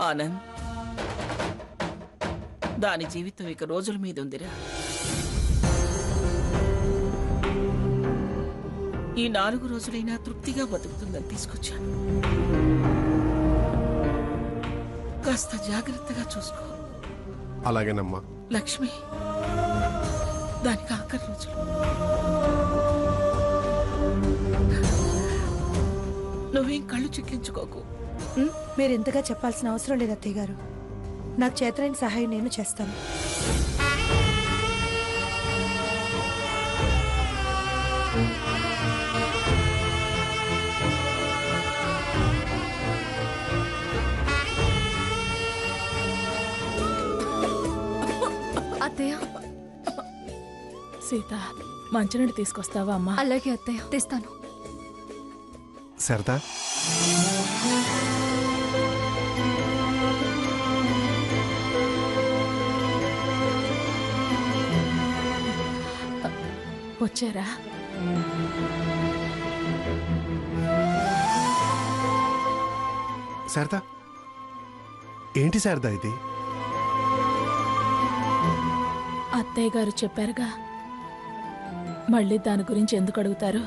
ఆనంద్, దాని జీవితం ఇక రోజుల మీద ఉందిరా. ఈ 4 రోజులైనా తృప్తిగా బతుకుతుందని తీసుకొచ్చాను. కాస్త జాగ్రత్తగా చూసుకో. అలాగేనమ్మా. లక్ష్మి, దానికి ఆఖరి రోజులు. నువ్వేం కళ్ళు చిక్కించుకోకు. మీరు ఇంతగా చెప్పాల్సిన అవసరం లేదు అత్తయ్య గారు. నాకు చేతనైన సహాయం నేను చేస్తాను. అత్తయ్య, సీత, మంచినీళ్ళు తీసుకొస్తావా అమ్మా? అలాగే అత్తయ్య, తెస్తాను. శారదా, వచ్చారా? శారదా, ఏంటి శారదా ఇది? అత్తయ్య గారు చెప్పారుగా, మళ్ళీ దాని గురించి ఎందుకు అడుగుతారు?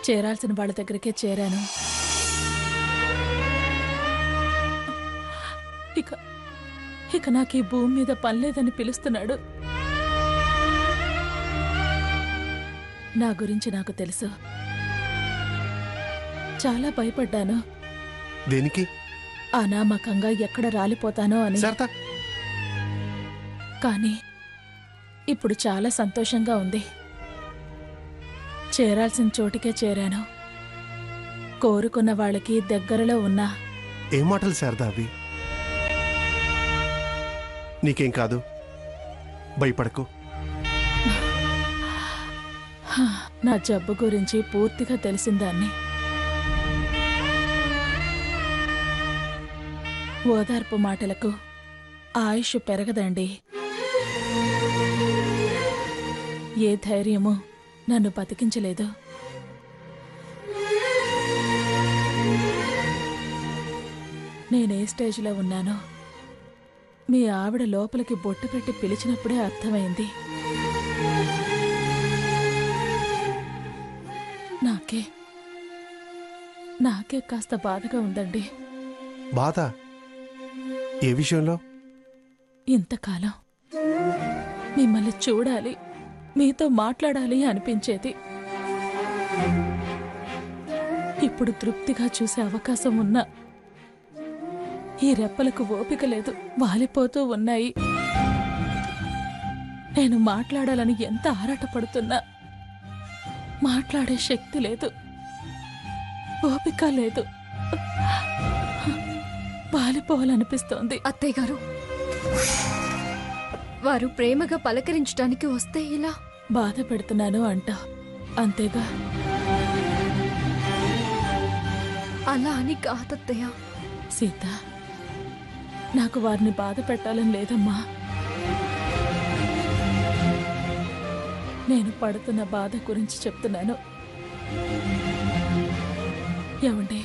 చేరాల్సిన వాళ్ళ దగ్గరికే చేరాను. ఇక నాకు ఈ భూమి మీద పనిలేదని పిలుస్తున్నాడు. నా గురించి నాకు తెలుసు. చాలా భయపడ్డాను. దేనికి? అనామకంగా ఎక్కడ రాలిపోతానో అని. శారదా, కానీ ఇప్పుడు చాలా సంతోషంగా ఉంది. చేరాల్సిన చోటికే చేరాను. కోరుకున్న వాళ్ళకి దగ్గరలో ఉన్నా. ఏం మాటలు శారదా అవి? నీకేం కాదు, భయపడకు. నా జబ్బు గురించి పూర్తిగా తెలిసిందాన్ని. ఓదార్పు మాటలకు ఆయుష్ పెరగదండి. ఏ ధైర్యమూ నన్ను బతికించలేదు. నేనే స్టేజ్లో ఉన్నానో మీ ఆవిడ లోపలికి బొట్టు పెట్టి పిలిచినప్పుడే అర్థమైంది. నాకే కాస్త బాధగా ఉందండి. బాధ? ఏ విషయంలో? ఇంతకాలం మిమ్మల్ని చూడాలి, మీతో మాట్లాడాలి అనిపించేది. ఇప్పుడు తృప్తిగా చూసే అవకాశం ఉన్నా ఈ రెప్పలకు ఓపిక లేదు, వాలిపోతూ ఉన్నాయి. నేను మాట్లాడాలని ఎంత ఆరాటపడుతున్నా మాట్లాడే శక్తి లేదు, ఓపిక లేదు. వాలిపోవాలనిపిస్తోంది. అత్తయ్య గారు, వారు ప్రేమగా పలకరించడానికి వస్తే ఇలా బాధ పెడుతున్నాను అంటా, అంతేగా? అలా అని కాదత్తయ్య. సీత, నాకు వారిని బాధ పెట్టాలని లేదమ్మా. నేను పడుతున్న బాధ గురించి చెప్తున్నాను. ఏమండి,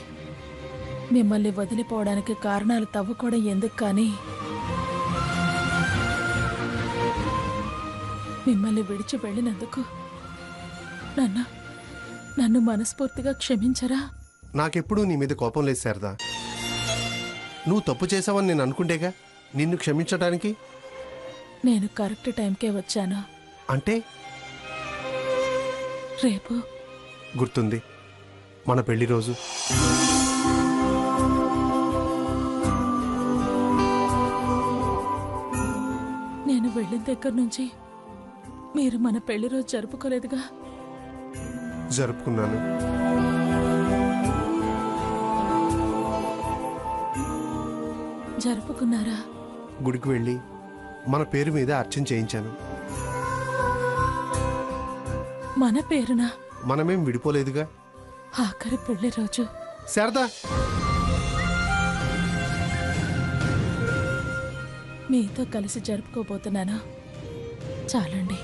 మిమ్మల్ని వదిలిపోవడానికి కారణాలు తవ్వుకోవడం ఎందుకు, కానీ మిమ్మల్ని విడిచి వెళ్ళినందుకు నన్ను మనస్ఫూర్తిగా క్షమించరా? నాకెప్పుడూ నీ మీద కోపం లేదు శారదా. నువ్వు తప్పు చేసావని నేను అనుకుంటేగా నిన్ను క్షమించడానికి. నేను కరెక్ట్ టైంకే వచ్చాను. అంటే? రేపు గుర్తుంది, మన పెళ్లి రోజు. నేను వెళ్ళిన దగ్గర నుంచి మీరు మన పెళ్లి రోజు జరుపుకోలేదుగా? జరుపుకున్నాను. జరుపుకున్నారా? గుడికి వెళ్ళి మన పేరు మీద అర్చన చేయించాను. మన పేరునా? మనమేం విడిపోలేదుగా. ఆఖరి పెళ్లి రోజు. శారదా, మీతో కలిసి జరుపుకోబోతున్నాను. చాలండి,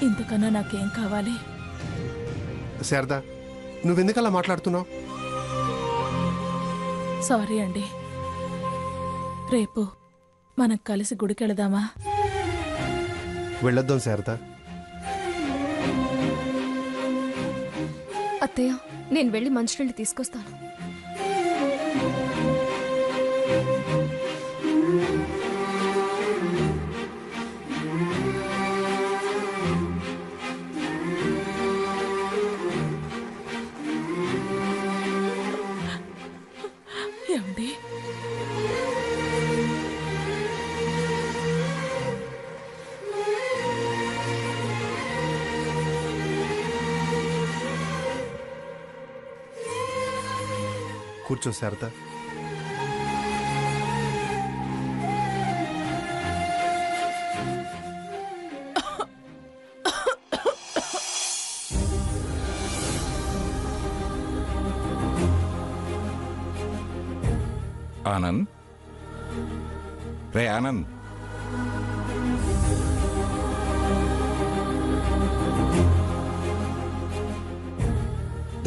ఇంతకన్నా నాకేం కావాలి? శారదా, నువ్వెందుకలా మాట్లాడుతున్నావు? సారీ అండి. రేపు మనం కలిసి గుడికెళదామా? వెళ్ళొద్దాం శారద. అత్తయ్య, నేను వెళ్ళి మంచినీళ్ళు తీసుకొస్తాను. ఏమండి, కూర్చో శారద. ఆనంద్, రే ఆనంద్,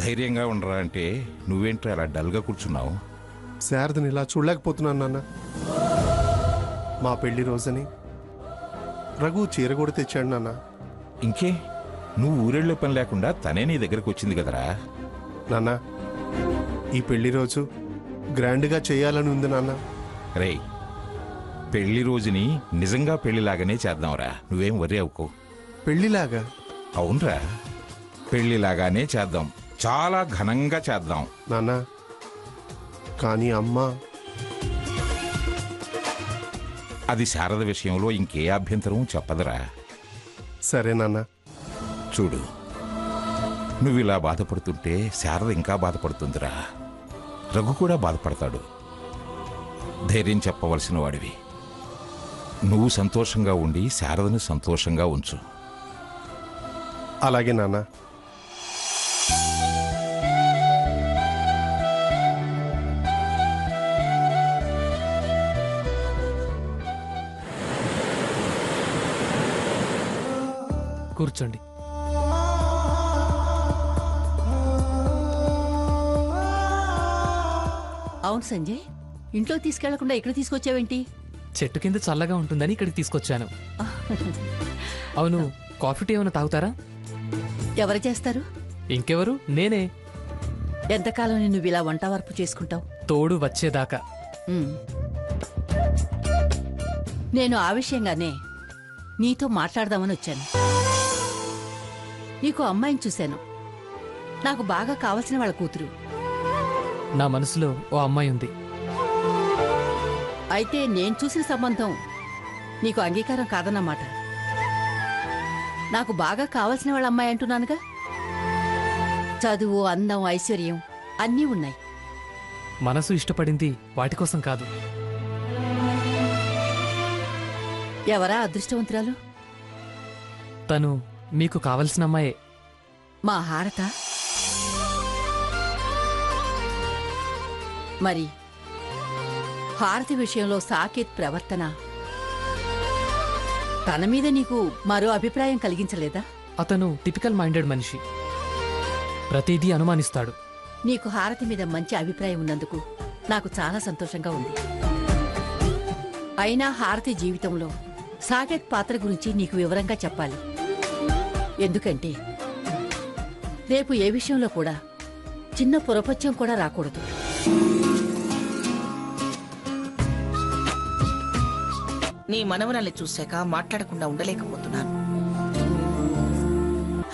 ధైర్యంగా ఉండరా అంటే నువ్వేంట్రా అలా డల్గా కూర్చున్నావు? శారదని ఇలా చూడలేకపోతున్నాను నాన్న. మా పెళ్లి రోజని రఘు చీర కూడా తెచ్చాడు నాన్న. ఇంకే, నువ్వు ఊరెళ్ళే పని లేకుండా తనే నీ దగ్గరకు వచ్చింది కదరా. నాన్న, ఈ పెళ్లి రోజు గ్రాండ్గా చేయాలని ఉంది నాన్న. రేయ్, పెళ్లి రోజుని నిజంగా పెళ్లిలాగానే చేద్దాంరా, నువ్వేం వరి అవ్వకు. పెళ్లిలాగా? అవునరా, పెళ్లిలాగానే చేద్దాం, చాలా ఘనంగా చేద్దాం. నాన్న, కానీ అమ్మ. అది శారద విషయంలో ఇంకే అభ్యంతరం చెప్పదురా. సరే నాన్న. చూడు, నువ్వు ఇలా బాధపడుతుంటే శారద ఇంకా బాధపడుతుందిరా. రఘు కూడా బాధపడతాడు. ధైర్యం చెప్పవలసిన వాడివి. నువ్వు సంతోషంగా ఉండి శారదను సంతోషంగా ఉంచు. అలాగే నాన్న. కూర్చోండి. అవును సంజయ్, ఇంట్లో తీసుకెళ్లకుండా ఇక్కడ తీసుకొచ్చావేంటి? చెట్టు కింద చల్లగా ఉంటుందని ఇక్కడికి తీసుకొచ్చాను. అవును, కాఫీ టీ ఏమైనా తాగుతారా? ఎవరు చేస్తారు? ఇంకెవరు, నేనే. ఎంతకాలం నువ్వు ఇలా వంట వరపు చేసుకుంటావు? తోడు వచ్చేదాకా. నేను ఆ విషయంగానే నీతో మాట్లాడదామని వచ్చాను. నీకు అమ్మాయిని చూశాను. నాకు బాగా కావలసిన వాళ్ళ కూతురు. నా మనసులో ఓ అమ్మాయి ఉంది. అయితే నేను చూసిన సంబంధం నీకు అంగీకారం కాదన్నమాట. నాకు బాగా కావలసిన వాళ్ళ అమ్మాయి అంటున్నానుగా. చదువు, అందం, ఐశ్వర్యం అన్నీ ఉన్నాయి. మనసు ఇష్టపడింది వాటి కోసం కాదు. ఎవరా అదృష్టవంతురాలు? తను మీకు కావలసిన అమ్మాయే. మా హారత. మరి హారతి విషయంలో సాకేత్ ప్రవర్తన తన మీద నీకు మరో అభిప్రాయం కలిగించలేదా? అతను టిపికల్ మైండెడ్ మనిషి. ప్రతిదీ అనుమానిస్తాడు. నీకు హారతి మీద మంచి అభిప్రాయం ఉన్నందుకు నాకు చాలా సంతోషంగా ఉంది. అయినా హారతి జీవితంలో సాకేత్ పాత్ర గురించి నీకు వివరంగా చెప్పాలి. ఎందుకంటే రేపు ఏ విషయంలో కూడా చిన్న పొరపత్యం కూడా రాకూడదు. నీ మనవరాల్ని చూశాక మాట్లాడకుండా ఉండలేకపోతున్నాను.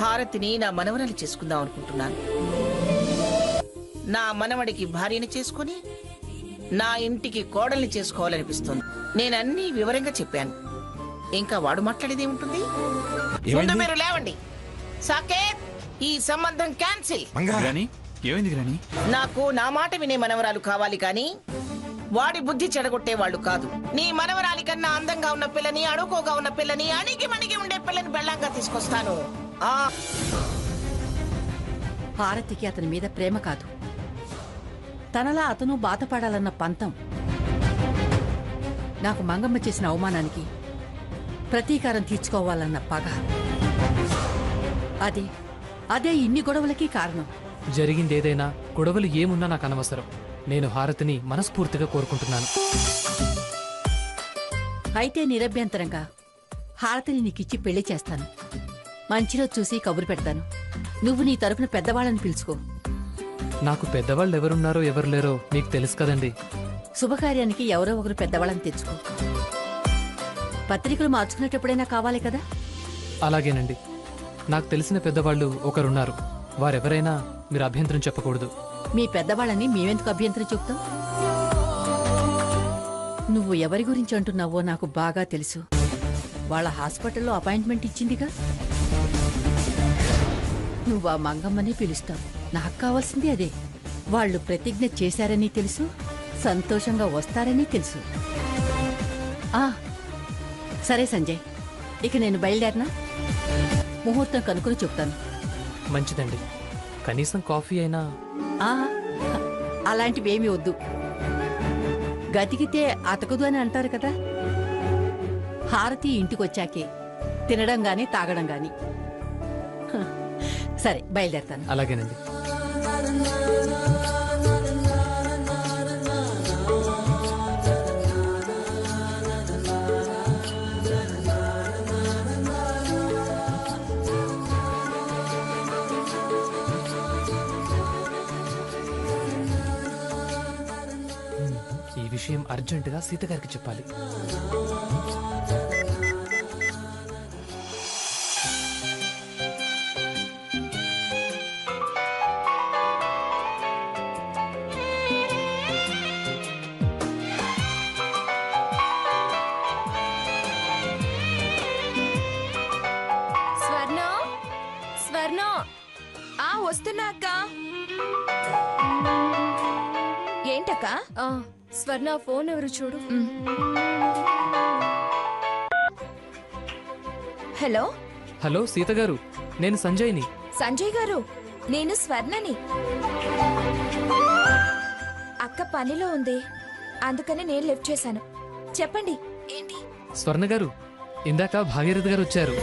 హారతిని నా మనవరాలు చేసుకుందాం అనుకుంటున్నాను. నా మనవడికి భార్యని చేసుకుని నా ఇంటికి కోడల్ని చేసుకోవాలనిపిస్తుంది. నేనన్నీ వివరంగా చెప్పాను. ఇంకా వాడు మాట్లాడేదేముంటుంది? ముందు మీరు లేవండి. సాకేత్, ఈ సంబంధం క్యాన్సిల్. ఏమైంది గ్రాని? నాకు నా మాట వినే మనవరాలు కావాలి కానీ వాడి బుద్ధి చెడగొట్టే వాళ్ళు కాదు. నీ మనవరాలి కన్నా అందంగా ఉన్న పిల్లని, అడుకోగా ఉన్న పిల్లని, అణిగి మణిగి ఉండే పిల్లని బెల్లంగా తీసుకొస్తాను. హారతికి అతని మీద ప్రేమ కాదు, తనలా అతను బాధపడాలన్న పంతం. నాకు మంగమ్మ చేసిన అవమానానికి ప్రతీకారం తీర్చుకోవాలన్న పగ. అదే ఇన్ని గొడవలకి కారణం. జరిగింది ఏదైనా, గొడవలు ఏమున్నా నాకు అనవసరం. నేను హారతిని మనస్ఫూర్తిగా కోరుకుంటున్నాను. అయితే నిరభ్యంతరంగా హారతిని నీకిచ్చి పెళ్లి చేస్తాను. మంచిలో చూసి కబురు పెడతాను. నువ్వు నీ తరపున పెద్దవాళ్ళని పిలుచుకో. నాకు పెద్దవాళ్ళు ఎవరున్నారో ఎవరు లేరో మీకు తెలుసు కదండి. శుభకార్యానికి ఎవరో ఒకరు పెద్దవాళ్ళని తెచ్చుకో. పత్రికలు మార్చుకునేటప్పుడైనా కావాలి కదా. అలాగేనండి. నాకు తెలిసిన పెద్దవాళ్ళు ఒకరున్నారు. వారెవరైనా మీరు అభ్యంతరం చెప్పకూడదు. మీ పెద్దవాళ్ళని మేమెందుకు అభ్యంతరం చెప్తాం? నువ్వు ఎవరి గురించి అంటున్నావో నాకు బాగా తెలుసు. వాళ్ళ హాస్పిటల్లో అపాయింట్మెంట్ ఇచ్చిందిగా. నువ్వు ఆ మంగమ్మని పిలుస్తావు. నాకు కావాల్సింది అదే. వాళ్ళు ప్రతిజ్ఞ చేశారని తెలుసు, సంతోషంగా వస్తారని తెలుసు. ఆ సరే సంజయ్, ఇక నేను బయలుదేరినా? ముహూర్తం కనుక్కొని చెప్తాను. మంచిదండి. కనీసం కాఫీ అయినా. ఆ అలాంటివేమీ వద్దు. గతికితే అతకదు అని అంటారు కదా. హారతి ఇంటికొచ్చాకే తినడం గాని తాగడం గాని. సరే బయలుదేరతాను. అలాగేనండి. ఈ విషయం అర్జెంటుగా సీత గారికి చెప్పాలి. స్వర్ణ, స్వర్ణ, వస్తున్నా అక్క. ఏంటక్క? స్వర్ణ, ఫోన్ ఎవరు చూడు. హలో హలో సీత గారు, నేను సంజయ్ని. సంజయ్ గారు, నేను స్వర్ణని. అక్క పనిలో ఉంది, అందుకని నేను లిఫ్ట్ చేశాను. చెప్పండి ఏంటి? స్వర్ణ గారు, ఇందాక భాగీరథ గారు వచ్చారు.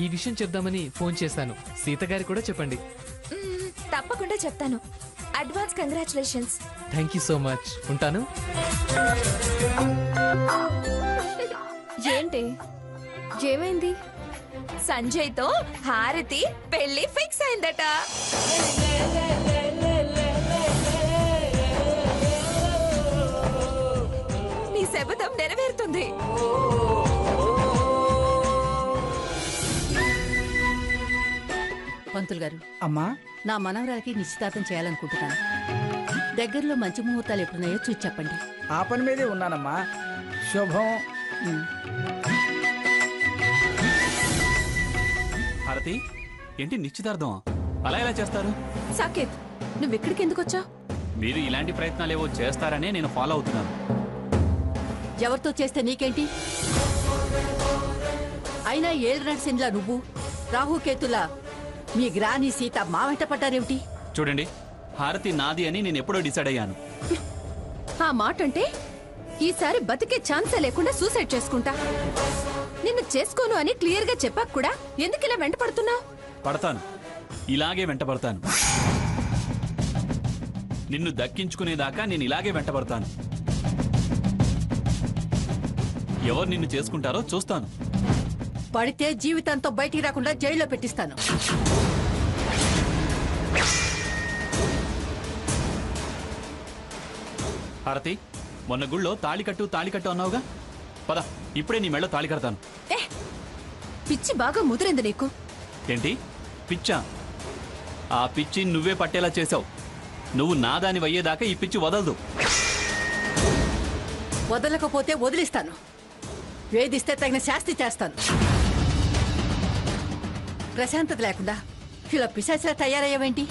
ఈ విషయం చెప్దామని ఫోన్ చేశాను. సీత గారి కూడా చెప్పండి. తప్పకుండా చెప్తాను. Advance congratulations. Thank you so much. ఉంటాను. ఏంటి, ఏమైంది? సంజయ్తో హారతి పెళ్లి ఫిక్స్ అయిందట. నీ శపథం నెరవేరుతుంది. పంతులు గారు, అమ్మా, నా మనవరాలకి నిశ్చితార్థం చేయాలనుకుంటున్నాను. దగ్గరలో మంచి ముహూర్తాలు ఎప్పుడున్నాయో చూసి చెప్పండి. ఆ పని మీదే ఉన్నానమ్మా. శుభం. హారతి, ఏంటి నిశ్చితార్థం? అలా ఎలా చేస్తారు? సాకేత్, నువ్వు ఇక్కడికి ఎందుకు వచ్చావు? మీరు ఇలాంటి ప్రయత్నాలు ఏవో చేస్తారనే నేను ఫాలో అవుతున్నాను. ఎవరితో చేస్తే నీకేంటి? అయినా ఏళ్ళు నడిసిందిలా నువ్వు రాహుకేతులా మీ గ్రాని సీత మా వెంట పడ్డారేమిటి? చూడండి, హారతి నాది అని నేను ఎప్పుడో డిసైడ్ అయ్యాను. ఆ మాట అంటే ఈసారి బతికే ఛాన్సే లేకుండా సూసైడ్ చేసుకుంటా. నిన్ను చేసుకోను అని క్లియర్ గా చెప్పాక కూడా ఎందుకు ఇలా వెంట పడుతున్నావు? పడతాను, ఇలాగే వెంటబడతాను. నిన్ను దక్కించుకునేదాకా నేను ఇలాగే వెంటబడతాను. ఎవరు నిన్ను చేసుకుంటారో చూస్తాను. పడితే జీవితంతో బయటికి రాకుండా జైల్లో పెట్టిస్తాను. హారతి, మొన్న గుళ్ళో తాళికట్టు అన్నావుగా, పద ఇప్పుడే నీ మెళ్ళ తాళి కడతాను. పిచ్చి బాగా ముదిరింది నీకు. ఏంటి పిచ్చా? ఆ పిచ్చి నువ్వే పట్టేలా చేసావు. నువ్వు నాదాని అయ్యేదాకా ఈ పిచ్చి వదలదు. వదలకపోతే వదిలిస్తాను. వేధిస్తే తగిన శాస్తి చేస్తాను. ప్రశాంతత లేకుండా ఇలా పిశాచిలా తయారయ్యావేంటి?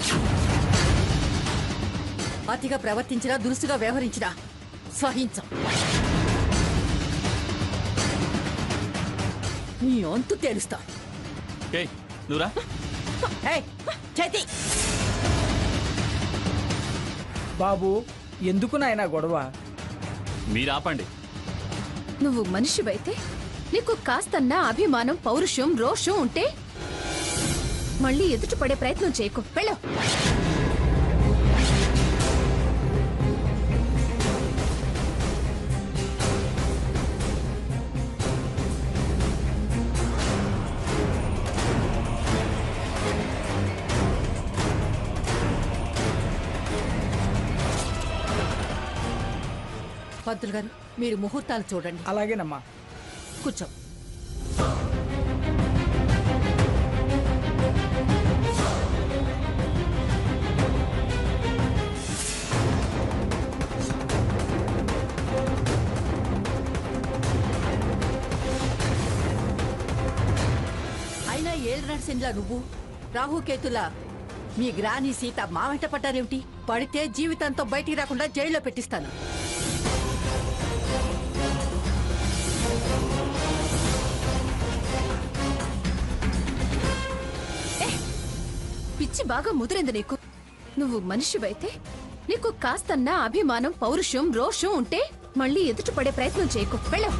అతిగా ప్రవర్తించినా దురుసుగా వ్యవహరించినా సహించం. నీ అంతు తేలుస్తా. ఏయ్, నువ్వురా. ఏయ్, చేతి బాబు, ఎందుకు నాయనా గొడవ? మీరు ఆపండి. నువ్వు మనిషివైతే నీకు కాస్తన్నా అభిమానం, పౌరుషం, రోషం ఉంటే మళ్ళీ ఎదుట పడే ప్రయత్నం చేయకు. వెళ్ళు. పంతులు గారు, మీరు ముహూర్తాలు చూడండి. అలాగేనమ్మా. కూర్చో. అయినా ఏళ్ళు నడిసిందిలా నువ్వు రాహుకేతులా మీ గ్రాని సీత మా వెంట పడ్డారేమిటి? పడితే జీవితంతో బయటికి రాకుండా జైల్లో పెట్టిస్తాను. పిచ్చి బాగా ముదిరింది నీకు. నువ్వు మనిషివైతే నీకు కాస్తన్నా అభిమానం, పౌరుషం, రోషం ఉంటే మళ్ళీ ఎదుట పడే ప్రయత్నం చేయకు. వెళ్ళు.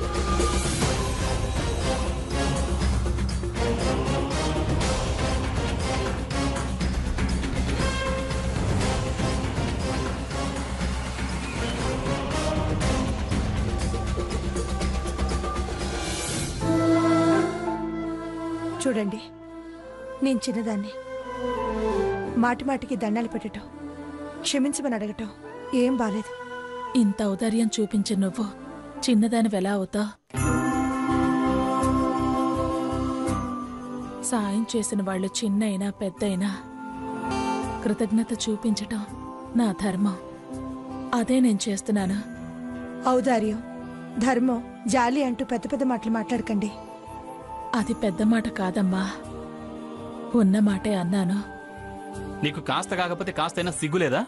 చూడండి, నేను చిన్నదాన్ని. మాటి మాటికి దండాలు పెట్టడం, క్షమించమని అడగటం ఏం బాలేదు. ఇంత ఔదార్యం చూపించి నువ్వు చిన్నదానివి ఎలా అవుతావు? సాయం చేసిన వాళ్ళు చిన్నైనా పెద్దయినా కృతజ్ఞత చూపించటం నా ధర్మం. అదే నేను చేస్తున్నాను. ఔదార్యం, ధర్మం, జాలి అంటూ పెద్ద పెద్ద మాటలు మాట్లాడకండి. అది పెద్ద మాట కాదమ్మా, ఉన్న మాటే అన్నాను. నీకు కాస్త కాకపోతే కాస్తైనా సిగ్గులేదా?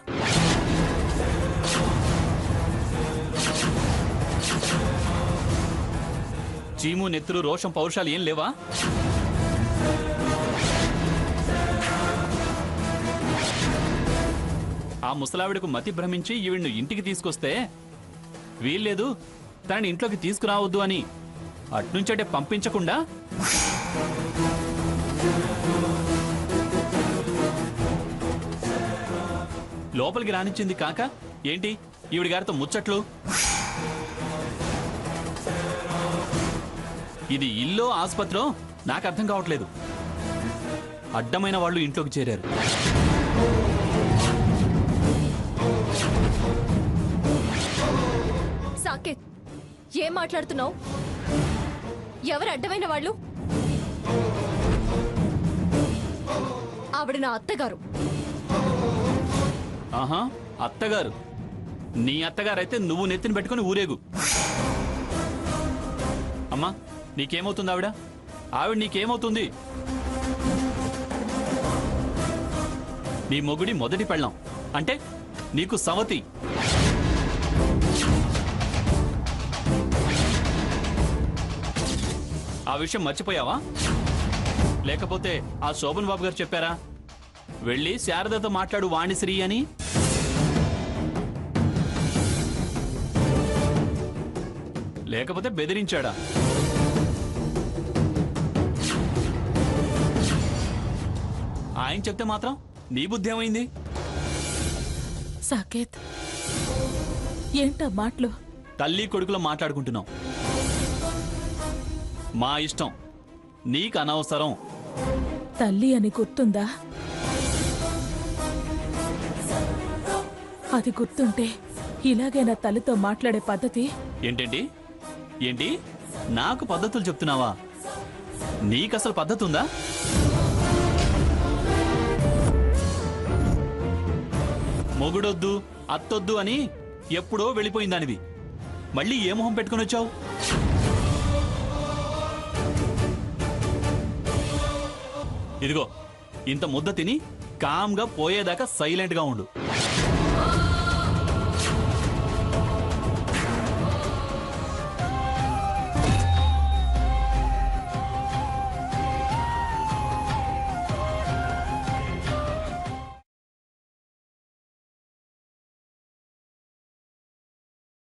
చీము, నెత్తురు, రోషం, పౌరుషాలు ఏం లేవా? ఆ ముసలావిడకు మతి భ్రమించి ఈవిడ్ను ఇంటికి తీసుకొస్తే వీల్లేదు, తనని ఇంట్లోకి తీసుకురావద్దు అని అట్నుంచటే పంపించకుండా లోపలికి రానిచ్చింది కాక ఏంటి ఈవిడి గారితో ముచ్చట్లు? ఇది ఇల్లో ఆసుపత్రో నాకు అర్థం కావట్లేదు. అడ్డమైన వాళ్ళు ఇంట్లోకి చేరారు. సాకేత్, ఏం మాట్లాడుతున్నావు? ఎవరు అడ్డమైన వాళ్ళు? ఆవిడ నా అత్తగారు. ఆహా, అత్తగారు? నీ అత్తగారైతే నువ్వు నెత్తిని పెట్టుకుని ఊరేగు. అమ్మా, నీకేమవుతుంది? ఆవిడ నీకేమవుతుంది? నీ మొగుడి మొదటి పెళ్ళాం అంటే నీకు సవతి. ఆ విషయం మర్చిపోయావా? లేకపోతే ఆ శోభన్ బాబు గారు చెప్పారా వెళ్ళి శారదతో మాట్లాడు వాణిశ్రీ అని? లేకపోతే బెదిరించాడా? ఆయన చెప్తే మాత్రం నీ బుద్ధి ఏమైంది? సాకేత్, ఏంటా మాటలు? తల్లి కొడుకులో మాట్లాడుకుంటున్నాం. మా ఇష్టం, నీకు అనవసరం. తల్లి అని గుర్తుందా? అది గుర్తుంటే ఇలాగే నా తల్లితో మాట్లాడే పద్ధతి? ఏంటేంటి? ఏంటి నాకు పద్ధతులు చెప్తున్నావా? నీకసలు పద్ధతి ఉందా? మొగుడొద్దు, అత్తొద్దు అని ఎప్పుడో వెళ్ళిపోయిందానివి. మళ్ళీ ఏ మొహం పెట్టుకుని వచ్చావు? ఇదిగో, ఇంత ముద్ద తిని కామ్గా పోయేదాకా సైలెంట్గా ఉండు.